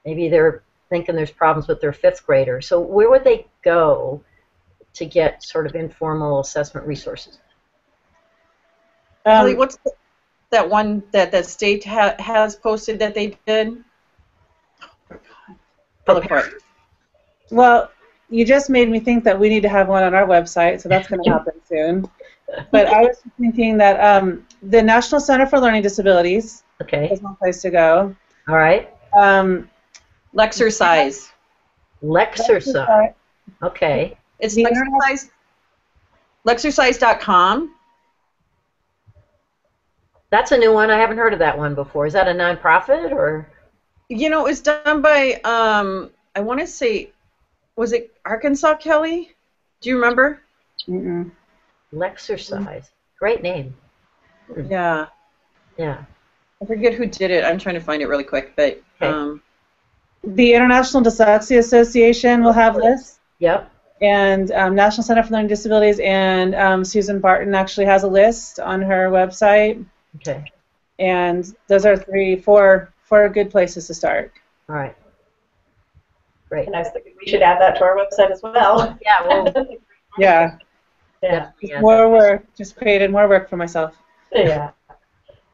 maybe they're thinking there's problems with their 5th grader. So where would they go to get sort of informal assessment resources? Kelli, what's that one that the state has posted that they did? I'll look for it. Well, you just made me think that we need to have one on our website, so that's going to happen soon. But I was thinking that the National Center for Learning Disabilities is one place to go. All right. Lexercise. Lexercise. Okay. It's Lexercise.com. That's a new one. I haven't heard of that one before. Is that a nonprofit or? It's done by I want to say, was it Arkansas, Kelli? Do you remember? Mm-mm. Lexercise. Great name. Yeah. Yeah. I forget who did it. I'm trying to find it really quick, but the International Dyslexia Association will have lists. Yep. And National Center for Learning Disabilities, and Susan Barton actually has a list on her website. Okay. And those are four good places to start. All right. Great. And I was thinking we should add that to our website as well. Yeah. Well. Yeah. More work. Just created more work for myself. Yeah.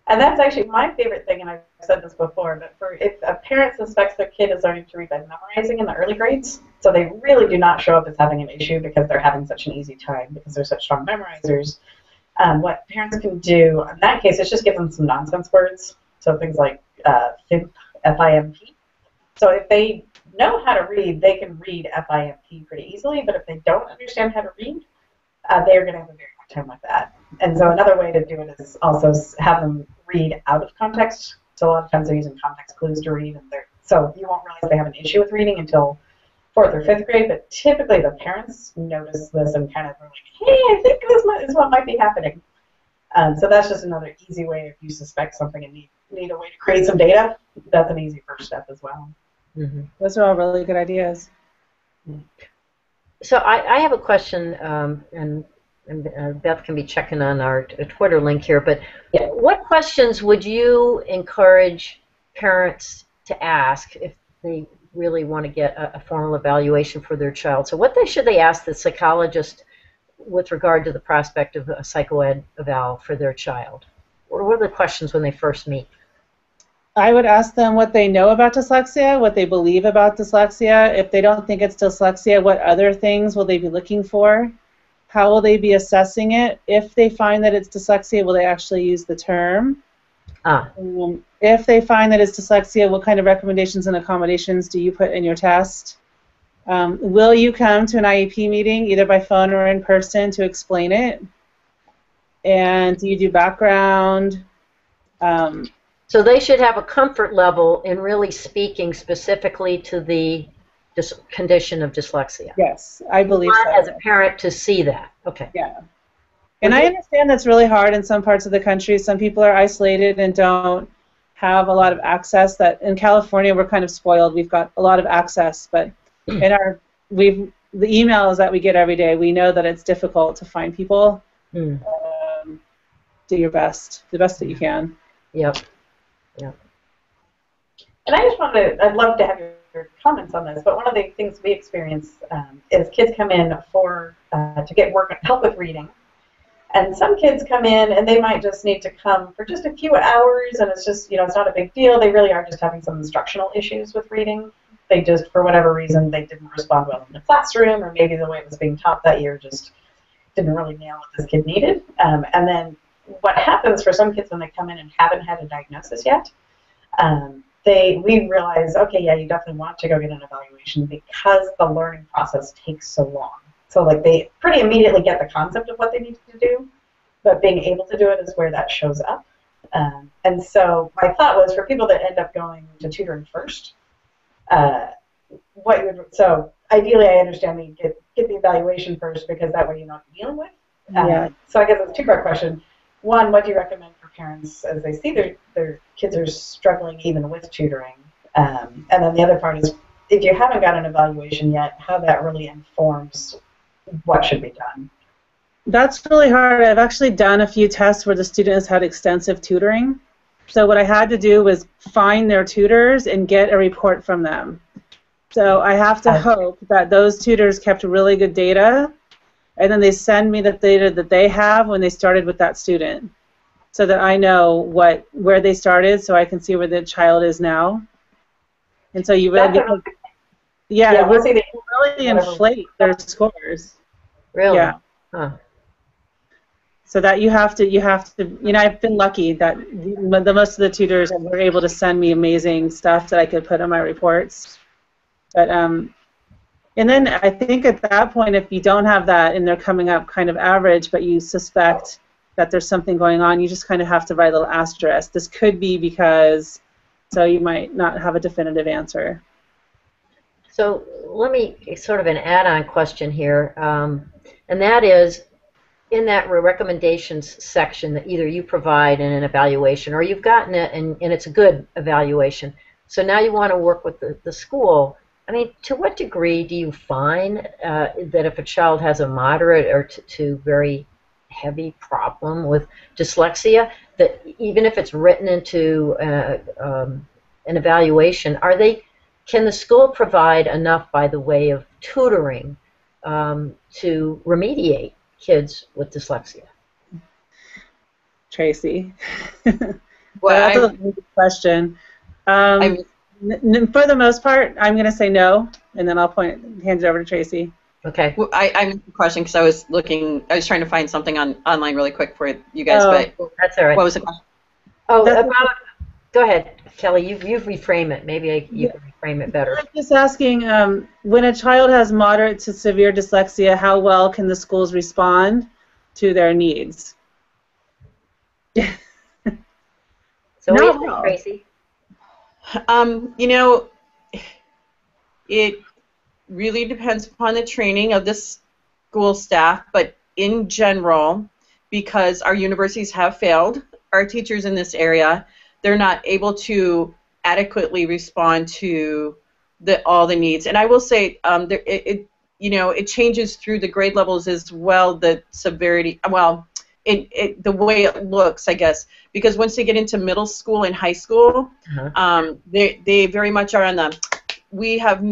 And that's actually my favorite thing, and I've said this before, but if a parent suspects their kid is learning to read by memorizing in the early grades, so they really do not show up as having an issue because they're having such an easie time because they're such strong memorizers, what parents can do in that case is just give them some nonsense words, so things like FIMP, F-I-M-P. So if they know how to read, they can read F-I-M-P pretty easily, but if they don't understand how to read, they are going to have a very hard time with that. And so another way to do it is also have them read out of context. So a lot of times they're using context clues to read, and so you won't realize they have an issue with reading until 4th or 5th grade, but typically the parents notice this and kind of are like, hey, I think this is what might be happening. So that's just another easy way if you suspect something and need a way to create some data. That's an easy first step as well. Mm-hmm. Those are all really good ideas. So I have a question, and Beth can be checking on our Twitter link here, but what questions would you encourage parents to ask if they really want to get a formal evaluation for their child? So what should they ask the psychologist with regard to the prospect of a psychoed eval for their child? What are the questions when they first meet? I would ask them what they know about dyslexia, what they believe about dyslexia. If they don't think it's dyslexia, what other things will they be looking for? How will they be assessing it? If they find that it's dyslexia, will they actually use the term? If they find that it's dyslexia, what kind of recommendations and accommodations do you put in your test? Will you come to an IEP meeting, either by phone or in person, to explain it? And do you do background? So they should have a comfort level in really speaking specifically to the condition of dyslexia. Yes, I believe so. As a parent to see that. Okay. Yeah. And I understand that's really hard in some parts of the country. Some people are isolated and don't have a lot of access. That in California we're kind of spoiled. We've got a lot of access, but in the emails that we get every day, we know that it's difficult to find people. Do your best, the best that you can. Yep. Yep. And I just wanted to, I'd love to have your comments on this, but one of the things we experience is kids come in to get help with reading. And some kids come in and they might just need to come for just a few hours, and it's just, it's not a big deal. They really are just having some instructional issues with reading. They just, for whatever reason, they didn't respond well in the classroom, or maybe the way it was being taught that year just didn't really nail what this kid needed. And then what happens for some kids when they come in and haven't had a diagnosis yet, we realize, okay, yeah, you definitely want to go get an evaluation because the learning process takes so long. So like they pretty immediately get the concept of what they need to do, but being able to do it is where that shows up. And so my thought was for people that end up going to tutoring first, so ideally I understand that you get the evaluation first because that way you know what you're dealing with. Yeah. So I guess it's a two-part question. One, what do you recommend for parents as they see their kids are struggling even with tutoring? And then the other part is if you haven't got an evaluation yet, how that really informs what should be done. That's really hard. I've actually done a few tests where the student has had extensive tutoring. So what I had to do was find their tutors and get a report from them. So I have to hope that those tutors kept really good data, and then they send me the data that they have when they started with that student, so that I know where they started, so I can see where the child is now. And so you really, it really inflate their scores. Really? Yeah. Huh. So that you have to, I've been lucky that the most of the tutors were able to send me amazing stuff that I could put on my reports. But and then I think at that point, if you don't have that and they're coming up kind of average, but you suspect that there's something going on, you just kind of have to write a little asterisk. This could be because, so you might not have a definitive answer. So let me sort of an add-on question here, and that is, in that recommendations section that either you provide in an evaluation or you've gotten it and it's a good evaluation, so now you want to work with the school. I mean, to what degree do you find that if a child has a moderate or to very heavy problem with dyslexia, that even if it's written into an evaluation, can the school provide enough by the way of tutoring to remediate kids with dyslexia? Tracy. Well, that's a good question. For the most part, I'm going to say no, and then I'll hand it over to Tracy. Okay. Well, I missed the question because I was trying to find something online really quick for you guys, but that's all right. What was the question? Oh, go ahead, Kelli. You reframe it. Maybe you can reframe it better. I'm just asking, when a child has moderate to severe dyslexia, how well can the schools respond to their needs? So what do you think, Tracy? It really depends upon the training of the school staff, but in general, because our universities have failed our teachers in this area, they're not able to adequately respond to all the needs. And I will say, it changes through the grade levels as well, the severity, the way it looks, I guess, because once they get into middle school and high school, they very much are on we have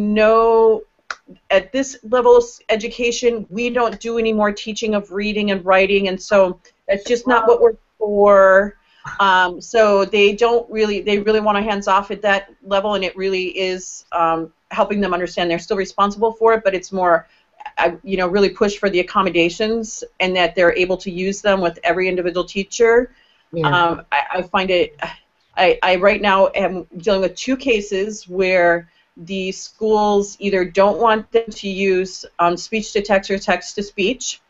at this level of education, we don't do any more teaching of reading and writing, and so that's just not what we're for. So they really want to hands off at that level, and it really is helping them understand they're still responsible for it, but it's more, really push for the accommodations and that they're able to use them with every individual teacher. Yeah. I find it, I right now am dealing with 2 cases where the schools either don't want them to use speech to text or text to speech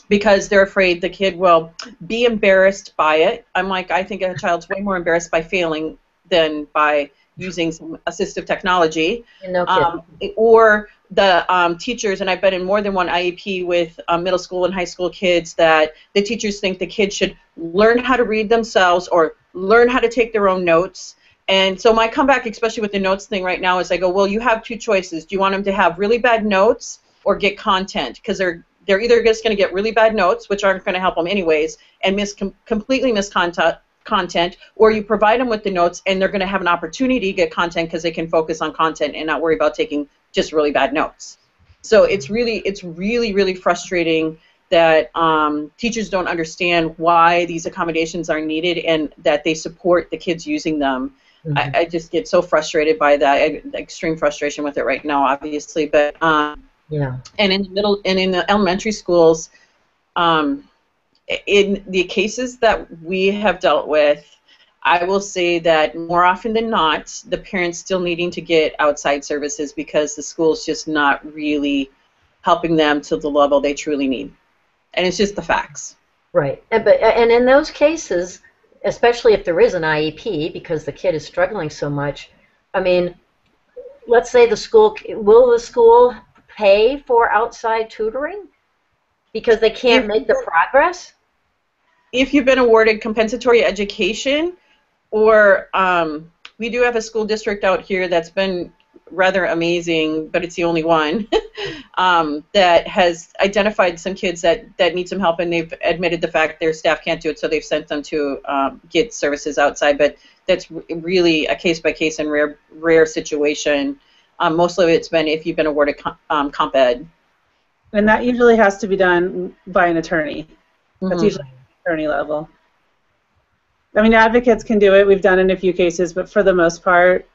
because they're afraid the kid will be embarrassed by it. I'm like, I think a child's way more embarrassed by failing than by using some assistive technology. No kidding. Or the teachers, and I've been in more than one IEP with middle school and high school kids, that the teachers think the kids should learn how to read themselves or learn how to take their own notes. And so my comeback, especially with the notes thing right now, is I go, well, you have 2 choices. Do you want them to have really bad notes or get content? Because they're either just going to get really bad notes, which aren't going to help them anyways, and completely miss content, content, or you provide them with the notes and they're going to have an opportunity to get content because they can focus on content and not worry about taking just really bad notes. So it's really frustrating that teachers don't understand why these accommodations are needed and that they support the kids using them. Mm-hmm. I just get so frustrated by that. Extreme frustration with it right now, obviously. But yeah. And in the middle and in the elementary schools, in the cases that we have dealt with, I will say that more often than not, the parents still needing to get outside services because the school's just not really helping them to the level they truly need. And it's just the facts. Right. And in those cases, especially if there is an IEP, because the kid is struggling so much, I mean, let's say will the school pay for outside tutoring because they can't make the progress? If you've been awarded compensatory education, or we do have a school district out here that's been rather amazing, but it's the only one, that has identified some kids that need some help, and they've admitted the fact their staff can't do it, so they've sent them to get services outside. But that's really a case-by-case and rare situation. Most of it's been if you've been awarded comp ed. And that usually has to be done by an attorney. That's usually attorney level. I mean, advocates can do it. We've done it in a few cases, but for the most part,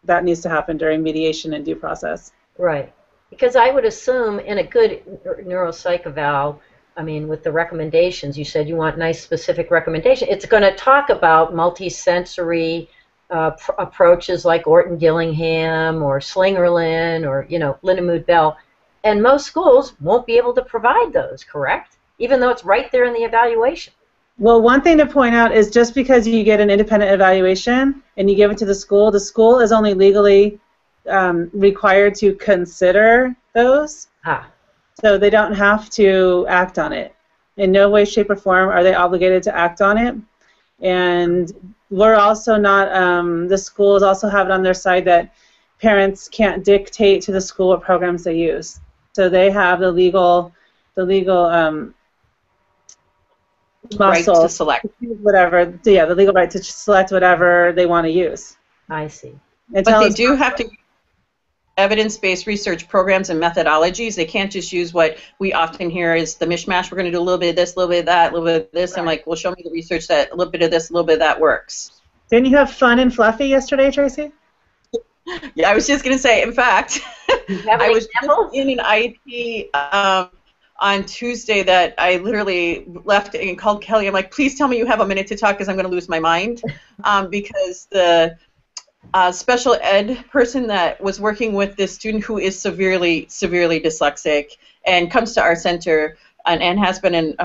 that needs to happen during mediation and due process. Right. Because I would assume in a good neuropsych eval, I mean, with the recommendations, you said you want nice specific recommendation. It's going to talk about multisensory approaches like Orton-Gillingham or Slingerland or, Lindamood-Bell. And most schools won't be able to provide those, correct? Even though it's right there in the evaluation. Well, one thing to point out is just because you get an independent evaluation and you give it to the school is only legally required to consider those. So they don't have to act on it. In no way, shape, or form are they obligated to act on it. And we're also not, the schools also have it on their side that parents can't dictate to the school what programs they use. So they have the legal right to select whatever, the legal right to select whatever they want to use. I see. But they do have to evidence-based research programs and methodologies. They can't just use what we often hear is the mishmash. We're going to do a little bit of this, a little bit of that, a little bit of this. Right. I'm like, well, show me the research that a little bit of this, a little bit of that works. Didn't you have fun and fluffy yesterday, Tracy? Yeah, I was just going to say, in fact, I was in an IEP on Tuesday that I literally left and called Kelli. I'm like, please tell me you have a minute to talk because I'm going to lose my mind, because the special ed person that was working with this student who is severely dyslexic and comes to our center and has been in,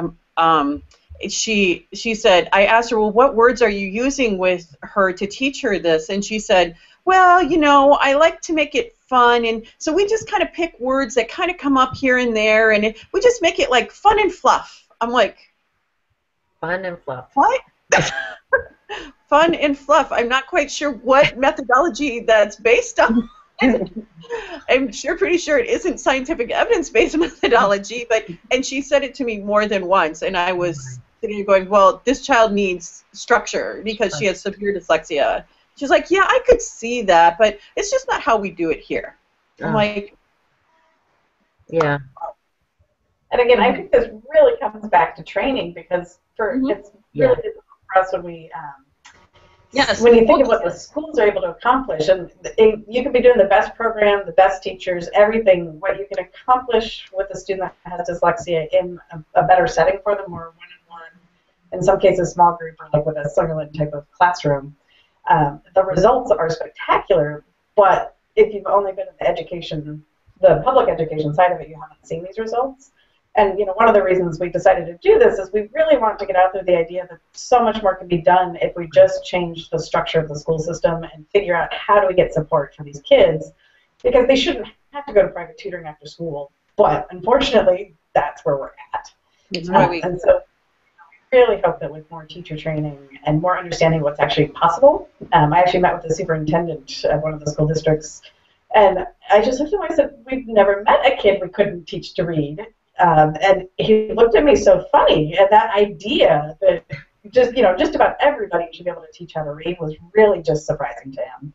she said, I asked her, well, what words are you using with her to teach her this? And she said, well, I like to make it fun, and so we just kind of pick words that kind of come up here and there, and we just make it like fun and fluff. I'm like, fun and fluff. What? Fun and fluff. I'm not quite sure what methodology that's based on. I'm pretty sure it isn't scientific evidence-based methodology, and she said it to me more than once, and I was sitting there going, well, this child needs structure because she has severe dyslexia. She's like, yeah, I could see that, but it's just not how we do it here. I'm like, yeah. And again, I think this really comes back to training because it's really difficult for us when we, when you think of what the schools are able to accomplish, and you could be doing the best program, the best teachers, everything, what you can accomplish with a student that has dyslexia in a better setting for them, or one-on-one, in some cases small group, or like with a Slingerland type of classroom. The results are spectacular, but if you've only been in the public education side of it, you haven't seen these results. And one of the reasons we decided to do this is we really want to get out there the idea that so much more can be done if we just change the structure of the school system and figure out how do we get support for these kids, because they shouldn't have to go to private tutoring after school. But unfortunately, that's where we're at. And so really hope that with more teacher training and more understanding what's actually possible. I actually met with the superintendent of one of the school districts, and I just looked at him and I said, we've never met a kid we couldn't teach to read. And he looked at me so funny, and that idea that just about everybody should be able to teach how to read was really just surprising to him.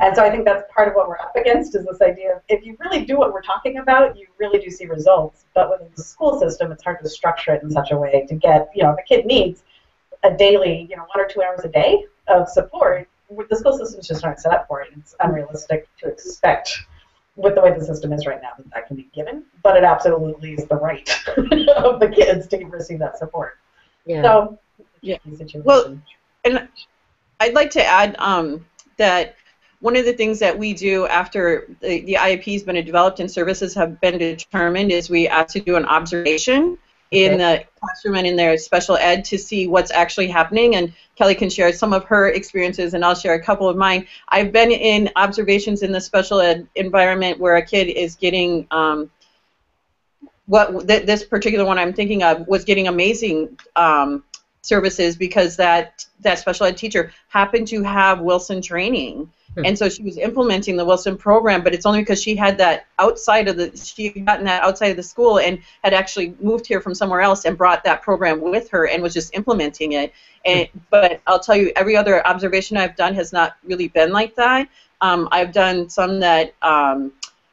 And so I think that's part of what we're up against is this idea of if you really do what we're talking about, you really do see results. But within the school system, it's hard to structure it in such a way to get, if a kid needs a daily, 1 or 2 hours a day of support, the school systems just aren't set up for it. It's unrealistic to expect with the way the system is right now that can be given, but it absolutely is the right of the kids to receive that support. Yeah. So, yeah. Well, and I'd like to add that one of the things that we do after the IEP has been developed and services have been determined is we ask to do an observation in the classroom and in their special ed to see what's actually happening. And Kelli can share some of her experiences, and I'll share a couple of mine. I've been in observations in the special ed environment where a kid is getting this particular one I'm thinking of was getting amazing services because that special ed teacher happened to have Wilson training. And so she was implementing the Wilson program, but it's only because she had that she had gotten that outside of the school and had actually moved here from somewhere else and brought that program with her and was just implementing it. But I'll tell you, every other observation I've done has not really been like that. I've done some that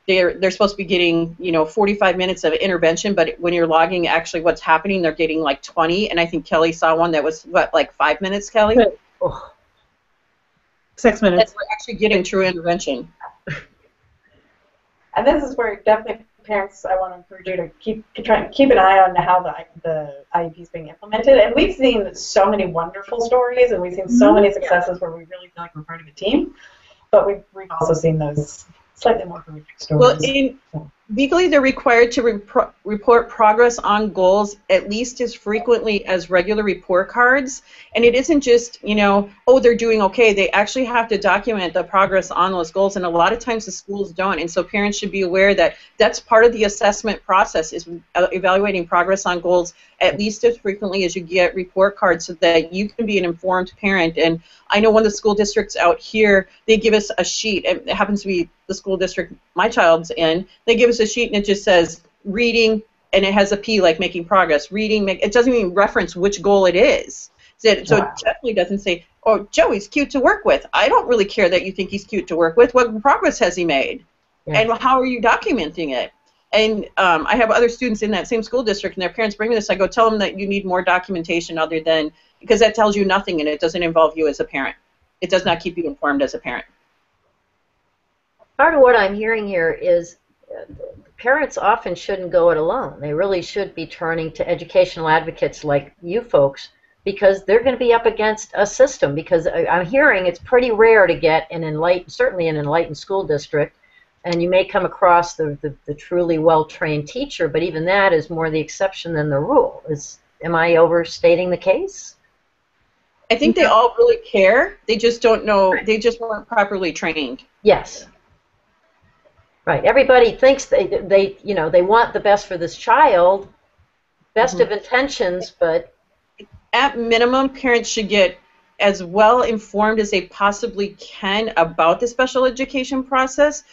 they're supposed to be getting 45 minutes of intervention, but when you're logging actually what's happening, they're getting like 20. And I think Kelli saw one that was like 5 minutes, Kelli? 6 minutes. That's we're actually getting true intervention. And this is where definitely parents, I want to encourage you to keep an eye on how the IEP is being implemented. And we've seen so many wonderful stories, and we've seen so many successes where we really feel like we're part of a team. But we've also seen those slightly more horrific stories. Well, legally, they're required to report progress on goals at least as frequently as regular report cards. And it isn't just, oh, they're doing okay. They actually have to document the progress on those goals. And a lot of times the schools don't. And so parents should be aware that that's part of the assessment process is evaluating progress on goals at least as frequently as you get report cards so that you can be an informed parent. And I know one of the school districts out here, they give us a sheet. It happens to be the school district my child's in. They give us a sheet and it just says reading, and it has a P like making progress. Reading, it doesn't even reference which goal it is. So it definitely doesn't say, oh, Joey's cute to work with. I don't really care that you think he's cute to work with. What progress has he made? Yeah. And how are you documenting it? And I have other students in that same school district, and their parents bring me this. I go, tell them that you need more documentation other than, because that tells you nothing and it doesn't involve you as a parent. It does not keep you informed as a parent. Part of what I'm hearing here is parents often shouldn't go it alone. They really should be turning to educational advocates like you folks because they're going to be up against a system. Because I'm hearing it's pretty rare to get certainly an enlightened school district, and you may come across the truly well-trained teacher, but even that is more the exception than the rule. Am I overstating the case? I think they all really care. They just don't know. They just weren't properly trained. Yes. Right. Everybody thinks they want the best for this child, best of intentions, but at minimum, parents should get as well informed as they possibly can about the special education process.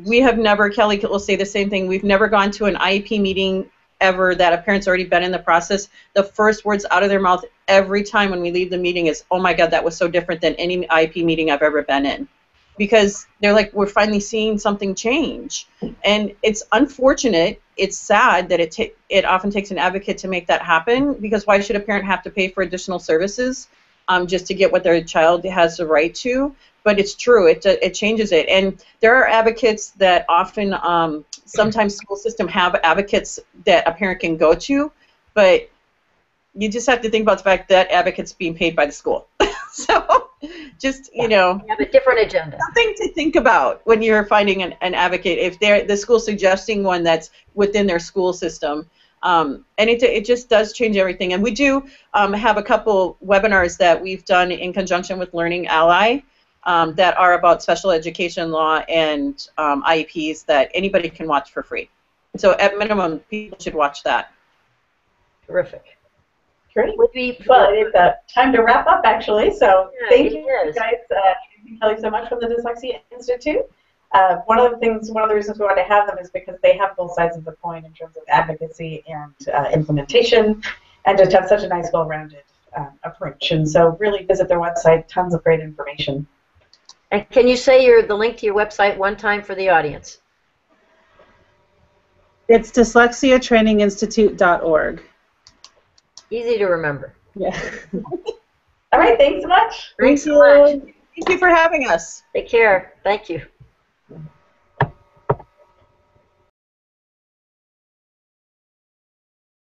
We have never, Kelli will say the same thing, we've never gone to an IEP meeting ever that a parent's already been in the process. The first words out of their mouth every time when we leave the meeting is, oh my God, that was so different than any IEP meeting I've ever been in. Because they're like, we're finally seeing something change. And it's unfortunate, it's sad that it often takes an advocate to make that happen, because why should a parent have to pay for additional services just to get what their child has the right to? But it's true, it changes it. And there are advocates that often, sometimes school system have advocates that a parent can go to, but you just have to think about the fact that advocate's being paid by the school. So just, you have a different agenda. Something to think about when you're finding an advocate, if the school's suggesting one that's within their school system. And it just does change everything. And we do have a couple webinars that we've done in conjunction with Learning Ally that are about special education law and IEPs that anybody can watch for free. So at minimum, people should watch that. Terrific. Great. Well, it's time to wrap up, actually. So thank you guys, Kelli, so much from the Dyslexia Institute. One of the reasons we wanted to have them is because they have both sides of the coin in terms of advocacy and implementation, and just have such a nice, well-rounded approach. And so really visit their website, tons of great information. And can you say the link to your website one time for the audience? It's dyslexiatraininginstitute.org. Easy to remember. Yeah. All right, thanks so much. Thanks so much. Thank you for having us. Take care. Thank you.